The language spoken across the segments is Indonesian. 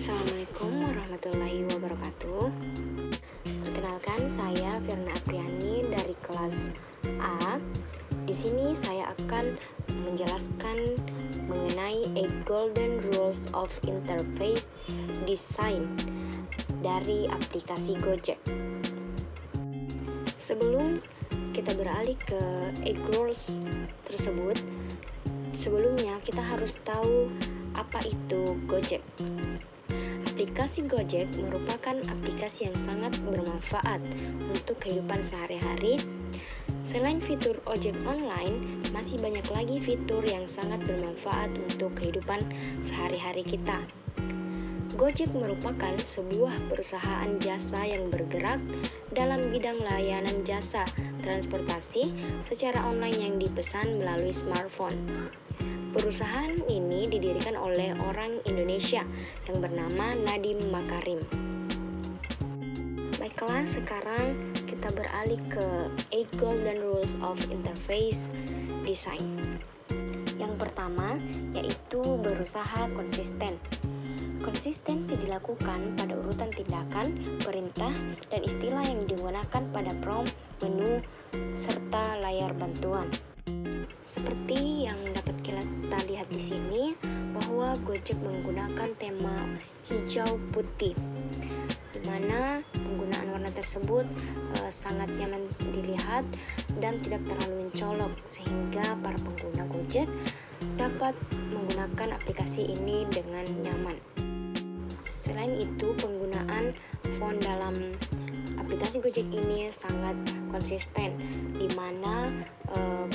Assalamualaikum warahmatullahi wabarakatuh. Perkenalkan, saya Firna Apriani dari kelas A. Di sini saya akan menjelaskan mengenai A Golden Rules of Interface Design dari aplikasi Gojek. Sebelum kita beralih ke A Rules tersebut, sebelumnya kita harus tahu apa itu Gojek. Aplikasi Gojek merupakan aplikasi yang sangat bermanfaat untuk kehidupan sehari-hari. Selain fitur ojek online, masih banyak lagi fitur yang sangat bermanfaat untuk kehidupan sehari-hari kita. Gojek merupakan sebuah perusahaan jasa yang bergerak dalam bidang layanan jasa transportasi secara online yang dipesan melalui smartphone. Perusahaan ini didirikan oleh orang Indonesia yang bernama Nadiem Makarim. Baiklah, sekarang kita beralih ke 8 Golden Rules of Interface Design. Yang pertama yaitu berusaha konsisten. Konsistensi dilakukan pada urutan tindakan, perintah, dan istilah yang digunakan pada prompt, menu, serta layar bantuan. Seperti yang dapat kita lihat di sini, bahwa Gojek menggunakan tema hijau putih, di mana penggunaan warna tersebut sangat nyaman dilihat dan tidak terlalu mencolok, sehingga para pengguna Gojek dapat menggunakan aplikasi ini dengan nyaman. Selain itu, penggunaan font dalam aplikasi Gojek ini sangat konsisten, di mana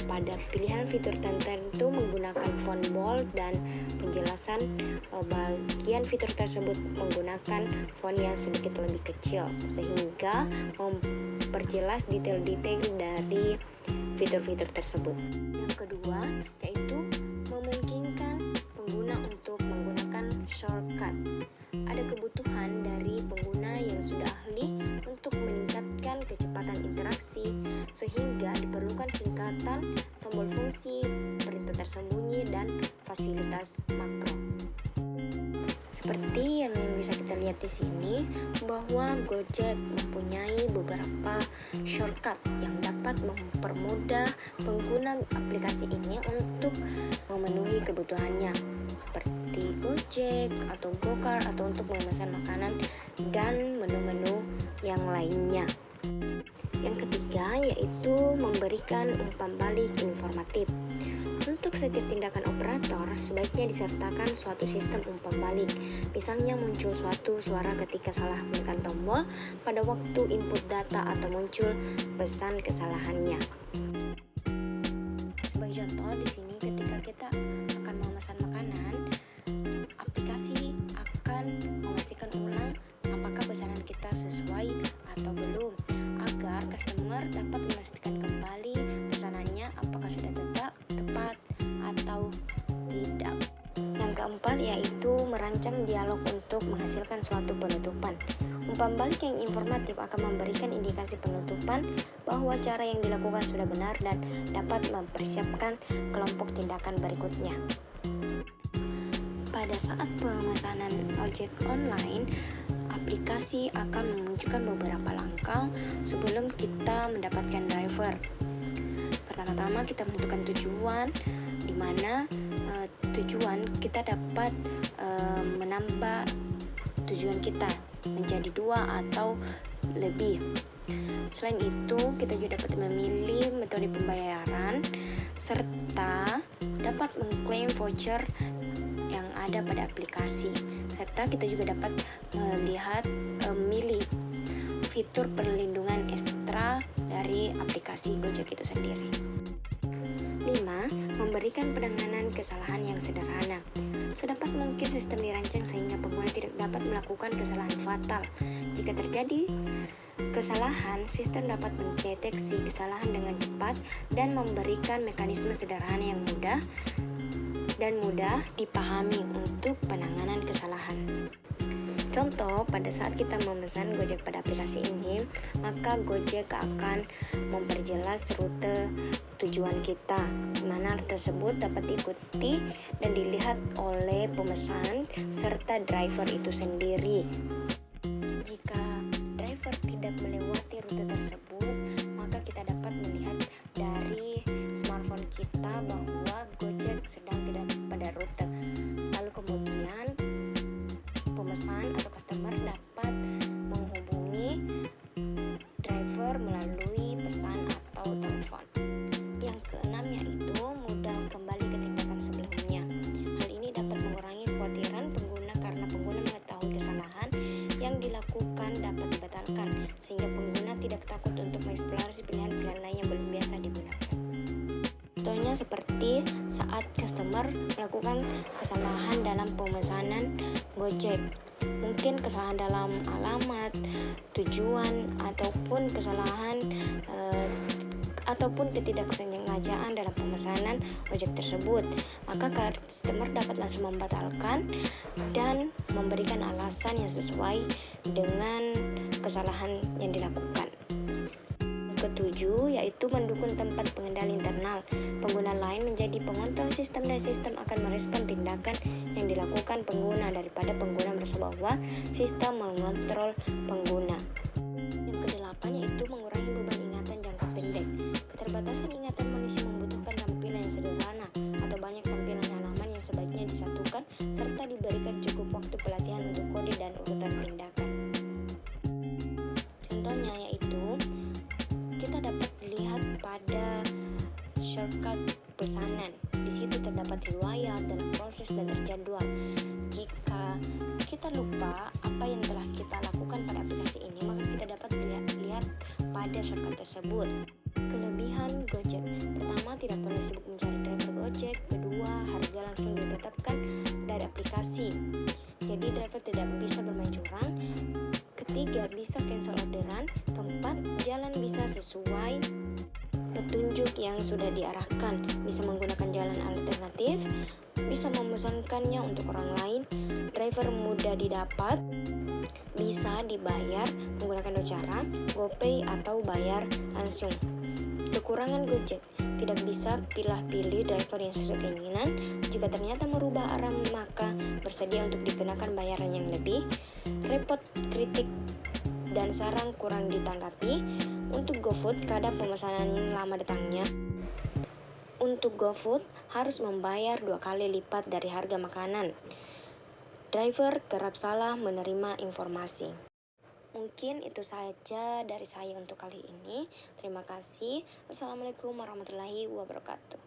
pada pilihan fitur tertentu menggunakan font bold dan penjelasan bagian fitur tersebut menggunakan font yang sedikit lebih kecil, sehingga memperjelas detail-detail dari fitur-fitur tersebut. Yang kedua yaitu memungkinkan pengguna untuk menggunakan shortcut. Ada kebutuhan dari pengguna yang sudah ahli untuk meningkatkan kecepatan interaksi, sehingga diperlukan singkatan, tombol fungsi, perintah tersembunyi, dan fasilitas makro. Seperti yang bisa kita lihat di sini, bahwa Gojek mempunyai beberapa shortcut yang dapat mempermudah pengguna aplikasi ini untuk memenuhi kebutuhannya, seperti Gojek atau Gokar, atau untuk memesan makanan dan menu-menu yang lainnya. Yang ketiga yaitu memberikan umpan balik informatif. Untuk setiap tindakan operator, sebaiknya disertakan suatu sistem umpan balik. Misalnya muncul suatu suara ketika salah menekan tombol pada waktu input data, atau muncul pesan kesalahannya. Sebagai contoh, di sini ketika kita akan memesan makanan, aplikasi akan memastikan ulang apakah pesanan kita sesuai atau belum, agar customer dapat memastikan kembali pesanannya apakah sudah tepat atau tidak. Yang keempat yaitu merancang dialog untuk menghasilkan suatu penutupan. Umpan balik yang informatif akan memberikan indikasi penutupan bahwa cara yang dilakukan sudah benar dan dapat mempersiapkan kelompok tindakan berikutnya. Pada saat pemesanan ojek online, aplikasi akan menunjukkan beberapa langkah sebelum kita mendapatkan driver. Pertama-tama kita menentukan tujuan, di mana tujuan kita dapat menambah tujuan kita menjadi 2 atau lebih. Selain itu, kita juga dapat memilih metode pembayaran serta dapat mengklaim voucher yang ada pada aplikasi, serta kita juga dapat melihat memilih fitur perlindungan ekstra dari aplikasi Gojek itu sendiri. 5. Memberikan penanganan kesalahan yang sederhana. Sedapat mungkin sistem dirancang sehingga pengguna tidak dapat melakukan kesalahan fatal. Jika terjadi kesalahan, sistem dapat mendeteksi kesalahan dengan cepat dan memberikan mekanisme sederhana yang mudah dipahami untuk penanganan kesalahan. Contoh, pada saat kita memesan Gojek pada aplikasi ini, maka Gojek akan memperjelas rute tujuan kita, di mana tersebut dapat diikuti dan dilihat oleh pemesan serta driver itu sendiri. Jika driver tidak melewati rute tersebut, maka kita dapat melihat dari smartphone kita bahwa Gojek sedang tidak pada rute. Lalu kemudian pemesan atau customer dapat menghubungi driver melalui pesan atau telepon. Yang keenam yaitu mudah kembali ke tindakan sebelumnya. Hal ini dapat mengurangi kekhawatiran pengguna karena pengguna mengetahui kesalahan yang dilakukan dapat dibatalkan, sehingga pengguna tidak takut untuk mengeksplorasi pilihan-pilihan lain yang belum biasa digunakan. Contohnya seperti saat customer melakukan kesalahan dalam pemesanan Gojek, mungkin kesalahan dalam alamat, tujuan, ataupun kesalahan ataupun ketidaksengajaan dalam pemesanan ojek tersebut, maka customer dapat langsung membatalkan dan memberikan alasan yang sesuai dengan kesalahan yang dilakukan. Ketujuh, yaitu mendukung tempat pengendali internal. Pengguna lain menjadi pengontrol sistem dan sistem akan merespon tindakan yang dilakukan pengguna daripada pengguna merasa bahwa sistem mengontrol pengguna. Yang kedelapan yaitu mengurangi beban ingatan jangka pendek. Keterbatasan ingatan manusia membutuhkan tampilan yang sederhana atau banyak tampilan halaman yang sebaiknya disatukan serta diberikan cukup waktu pelatihan untuk kode dan urutan tindakan. Contohnya yaitu kita dapat lihat pada shortcut pesanan. Di situ terdapat riwayat dalam proses dan terjadwal. Jika kita lupa apa yang telah kita lakukan pada aplikasi ini, maka kita dapat lihat pada shortcut tersebut. Kelebihan Gojek: pertama, tidak perlu sibuk mencari driver Gojek. Kedua, harga langsung ditetapkan dari aplikasi, jadi driver tidak bisa bermain curang. Ketiga, bisa cancel orderan. Keempat, jalan bisa sesuai petunjuk yang sudah diarahkan, bisa menggunakan jalan alternatif, bisa memesankannya untuk orang lain, driver mudah didapat, bisa dibayar menggunakan cara GoPay atau bayar langsung. Kekurangan Gojek: tidak bisa pilih driver yang sesuai keinginan. Jika ternyata merubah arah, maka bersedia untuk dikenakan bayaran yang lebih. Repot, kritik, dan saran kurang ditanggapi. Untuk GoFood, kadang pemesanan lama datangnya. Untuk GoFood harus membayar 2 kali lipat dari harga makanan. Driver kerap salah menerima informasi. Mungkin itu saja dari saya untuk kali ini. Terima kasih. Assalamualaikum warahmatullahi wabarakatuh.